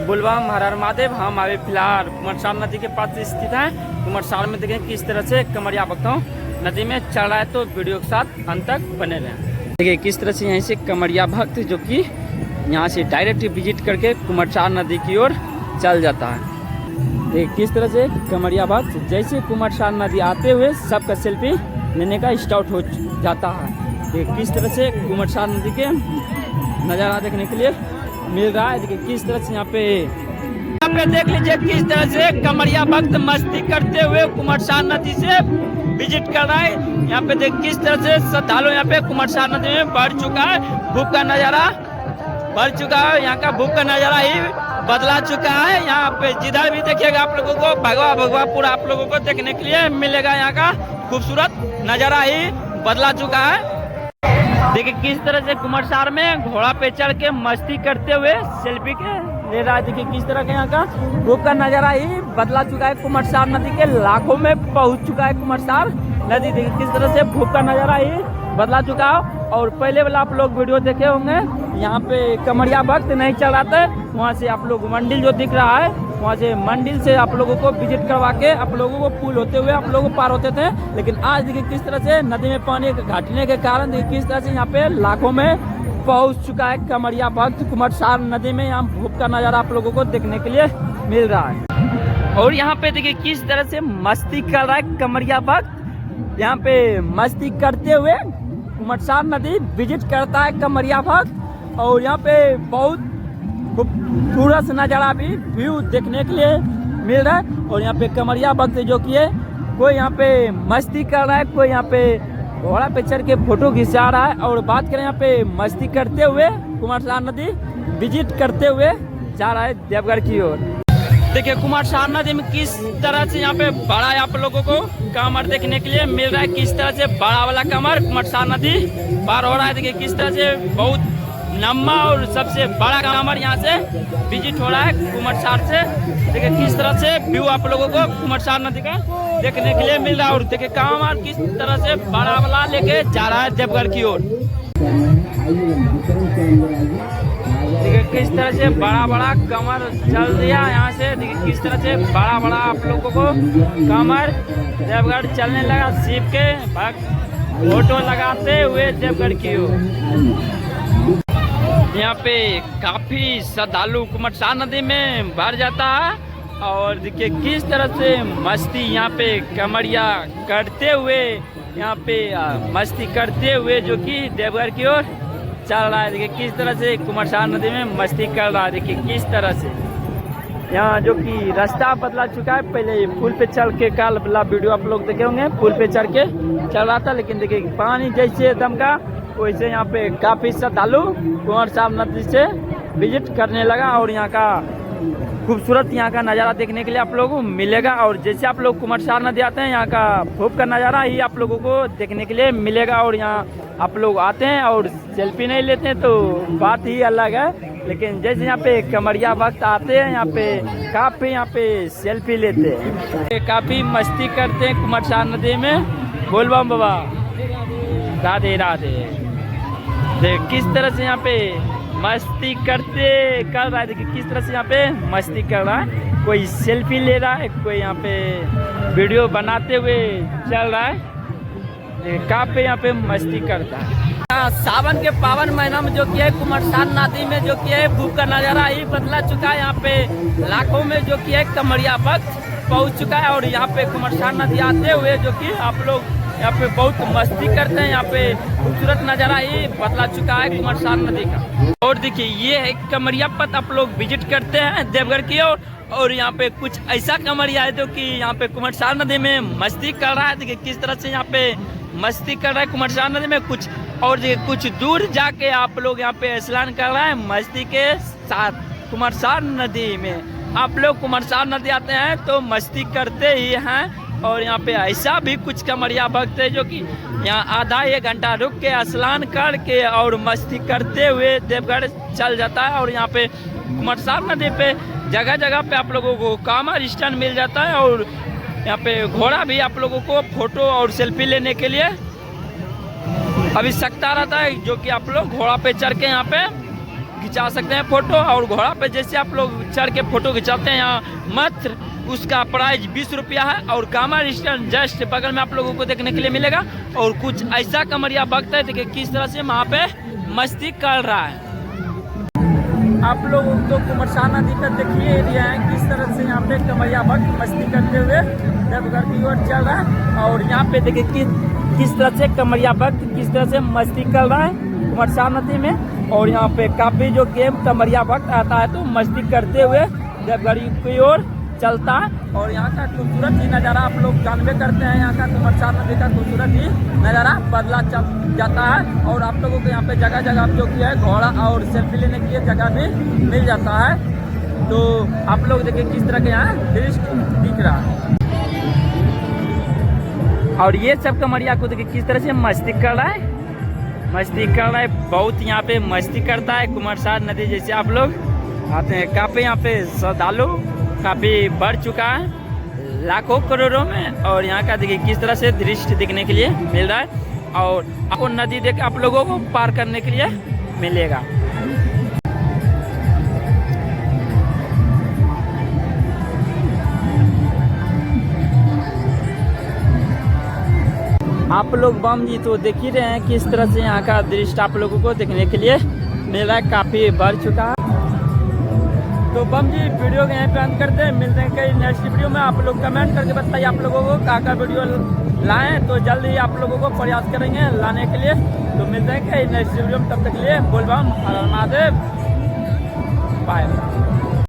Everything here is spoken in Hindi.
बुलवाम हर हर महादेव। हम अभी फिलहाल कुमारसार नदी के पास स्थित हैं। कुमारसार में देखें किस तरह से कमरिया भक्त नदी में चल रहा है, तो वीडियो के साथ अंत तक बने रहें। देखिए किस तरह से यहीं से कमरिया भक्त जो कि यहाँ से डायरेक्ट विजिट करके कुमारसार नदी की ओर चल जाता है। देखिए किस तरह से कमरिया भक्त जैसे कुमारसार नदी आते हुए सबका सेल्फी लेने का स्टार्ट हो जाता है। देखिए किस तरह से कुमारसार नदी के नज़ारा देखने के लिए मिल रहा है। देखिए किस तरह से यहाँ पे देख लीजिए किस तरह से कमरिया भक्त मस्ती करते हुए कुमारसार नदी से विजिट कर रहा है। यहाँ पे देख किस तरह से श्रद्धालु यहाँ पे कुमारसार नदी में बढ़ चुका है। भूख का नज़ारा बढ़ चुका है, यहाँ का भूख का नज़ारा ही बदला चुका है। यहाँ पे जिधर भी देखिएगा आप लोगों को भगवा भगवा पूरा आप लोगों को देखने के लिए मिलेगा। यहाँ का खूबसूरत नज़ारा ही बदला चुका है। देखिए किस तरह से कुमारसार में घोड़ा पे चढ़ के मस्ती करते हुए सेल्फी के ले रहा है। देखिए किस तरह का यहाँ का भूख का नज़ारा ही बदला चुका है। कुमारसार नदी के लाखों में पहुँच चुका है कुमारसार नदी। देखिए किस तरह से भूख का नज़ारा ही बदला चुका है। और पहले वाला आप लोग वीडियो देखे होंगे, यहाँ पे कमरिया भक्त नहीं चल रहा था, वहाँ से आप लोग मंदिर जो दिख रहा है वहाँ से मंदिर से आप लोगों को विजिट करवा के आप लोगों को पुल होते हुए आप लोगों को पार होते थे। लेकिन आज देखिए किस तरह से नदी में पानी घटने के कारण देखिए किस तरह से यहाँ पे लाखों में पहुँच चुका है कमरिया भक्त कुमारसार नदी में। यहाँ भूख का नज़ारा आप लोगों को देखने के लिए मिल रहा है। और यहाँ पे देखिए किस तरह से मस्ती कर रहा है कमरिया भक्त। यहाँ पे मस्ती करते हुए कुमारसार नदी विजिट करता है कमरिया भक्त। और यहाँ पे बहुत खूबसूरत नज़ारा भी व्यू देखने के लिए मिल रहा है। और यहाँ पे कमरिया भक्त जो कि है कोई यहाँ पे मस्ती कर रहा है, कोई यहाँ पे घोड़ा पे चढ़ के फोटो खिंचा रहा है। और बात करें यहाँ पे मस्ती करते हुए कुमारसार नदी विजिट करते हुए जा रहा है देवघर की ओर। देखिए कुमारसार नदी में किस तरह से यहाँ पे बड़ा आप लोगों को कमर देखने के लिए मिल रहा है। किस तरह से बड़ा वाला कमर कुमारसार नदी पार हो रहा है। देखिए किस तरह से बहुत लंबा और सबसे बड़ा कमर यहाँ से विजिट हो रहा है कुमारसार से। देखिए किस तरह से व्यू आप लोगों को कुमारसार नदी का देखने के लिए मिल रहा है। और देखिए कमर किस तरह से बड़ा वाला लेके जा रहा है देवघर की ओर। देखिए किस तरह से बड़ा बड़ा कमर चल दिया यहाँ से। देखिए किस तरह से बड़ा बड़ा आप लोगों को कमर देवघर चलने लगा। शिव के फोटो लगाते हुए देवघर की ओर। यहाँ पे काफी श्रद्धालु कुमारसार नदी में भर जाता है। और देखिए किस तरह से मस्ती यहाँ पे कमरिया करते हुए यहाँ पे मस्ती करते हुए जो कि देवघर की ओर चल रहा है। देखिए किस तरह से कुमारसार नदी में मस्ती कर रहा है। देखिए किस तरह से यहाँ जो कि रास्ता बदला चुका है। पहले पुल पे चढ़ के कल वाला वीडियो आप लोग देखे होंगे, पुल पे चढ़ के चल रहा था। लेकिन देखिए पानी जैसे दम का वैसे यहाँ पे काफी श्रद्धालु कुमारसार नदी से विजिट करने लगा। और यहाँ का खूबसूरत यहाँ का नज़ारा देखने के लिए आप लोगों को मिलेगा। और जैसे आप लोग कुमारसार नदी आते हैं यहाँ का भूख का नज़ारा ही आप लोगों को देखने के लिए मिलेगा। और यहाँ आप लोग आते हैं और सेल्फी नहीं लेते हैं तो बात ही अलग है। लेकिन जैसे यहाँ पे कमरिया भक्त आते हैं यहाँ पे यहाँ पे सेल्फी लेते हैं, काफ़ी मस्ती करते हैं कुमारसार नदी में। बोल बम बाबा, राधे राधे। देख किस तरह से यहाँ पे मस्ती कर रहा है। देखिए किस तरह से यहाँ पे मस्ती कर रहा है। कोई सेल्फी ले रहा है, कोई यहाँ पे वीडियो बनाते हुए चल रहा है। काफी यहाँ पे मस्ती करता है। सावन के पावन महीना में जो कि है कुमारसार नदी में जो कि है भूख का नज़ारा ही बदला चुका है। यहाँ पे लाखों में जो कि है कमरिया भक्त पहुँच चुका है। और यहाँ पे कुमारसार नदी आते हुए जो कि आप लोग यहाँ पे बहुत मस्ती करते हैं। यहाँ पे खूबसूरत नज़ारा ही बदला चुका है कुमारसार नदी का। और देखिए ये है कमरिया पथ आप लोग विजिट करते हैं देवघर की ओर। और यहाँ पे कुछ ऐसा कमरिया है जो कि यहाँ पे कुमारसार नदी में मस्ती कर रहा है। देखिए किस तरह से यहाँ पे मस्ती कर रहा है कुमारसार नदी में। कुछ और देखिए कुछ दूर जाके आप लोग यहाँ पे स्नान कर रहा है मस्ती के साथ कुमारसार नदी में। आप लोग कुमारसार नदी आते हैं तो मस्ती करते ही हैं। और यहाँ पे ऐसा भी कुछ कमरिया भक्त है जो कि यहाँ आधा एक घंटा रुक के स्नान करके और मस्ती करते हुए देवघर चल जाता है। और यहाँ पे कुमारसार नदी पे जगह जगह पे आप लोगों को कमर स्टैंड मिल जाता है। और यहाँ पे घोड़ा भी आप लोगों को फोटो और सेल्फी लेने के लिए आवश्यकता रहता है, जो कि आप लोग घोड़ा पे चढ़ के यहाँ पे खिंचा सकते हैं फोटो। और घोड़ा पे जैसे आप लोग चढ़ के फोटो खिंचाते हैं यहाँ मात्र उसका प्राइस 20 रुपया है। और कांवर स्टैंड जस्ट बगल में आप लोगों को देखने के लिए मिलेगा। और कुछ ऐसा कमरिया भक्त है देखिए किस तरह से वहाँ पे मस्ती कर रहा है। आप लोग तो कुमरशाह नदी का देखिए एरिया है किस तरह से यहाँ पे कमरिया भक्त मस्ती करते हुए देवघर की ओर चल रहा है। और यहाँ पे देखिए किस तरह से कमरिया भक्त किस तरह से मस्ती कर रहा है कुमरशाह नदी में। और यहाँ पे काफी जो गेम कमरिया भक्त आता है तो मस्ती करते हुए देवघर की ओर चलता है। और यहाँ का खूबसूरत ही नज़ारा आप लोग जानबे करते हैं। यहाँ का कुमरशाह नदी का खूबसूरत ही नज़ारा बदला चल जाता है। और आप लोगों को यहाँ पे जगह जगह जो कि है घोड़ा और सेल्फी लेने के लिए जगह भी मिल जाता है। तो आप लोग देखिए किस तरह के यहाँ दृश्य दिख रहा है। और ये सब कमरिया को देखिए किस तरह से मस्ती कर रहा है, मस्ती कर रहा है। बहुत यहाँ पे मस्ती करता है कुमरशाह नदी जैसे आप लोग आते हैं। काफ़ी यहाँ पे श्रद्धालु काफ़ी बढ़ चुका है लाखों करोड़ों में। और यहाँ का देखिए किस तरह से दृश्य देखने के लिए मिल रहा है। और आपको नदी देख आप लोगों को पार करने के लिए मिलेगा। आप लोग बम जी तो देख ही रहे हैं किस तरह से यहाँ का दृश्य आप लोगों को देखने के लिए मिल रहा है, काफ़ी बढ़ चुका है। तो बम जी वीडियो को यहीं पे अंत करते हैं। मिलते हैं कई नेक्स्ट वीडियो में। आप लोग कमेंट करके बताइए आप लोगों को क्या वीडियो लाएं तो जल्दी ही आप लोगों को प्रयास करेंगे लाने के लिए। तो मिलते हैं कई नेक्स्ट वीडियो में, तब तक के लिए बोल बम हर हर महादेव, बाय।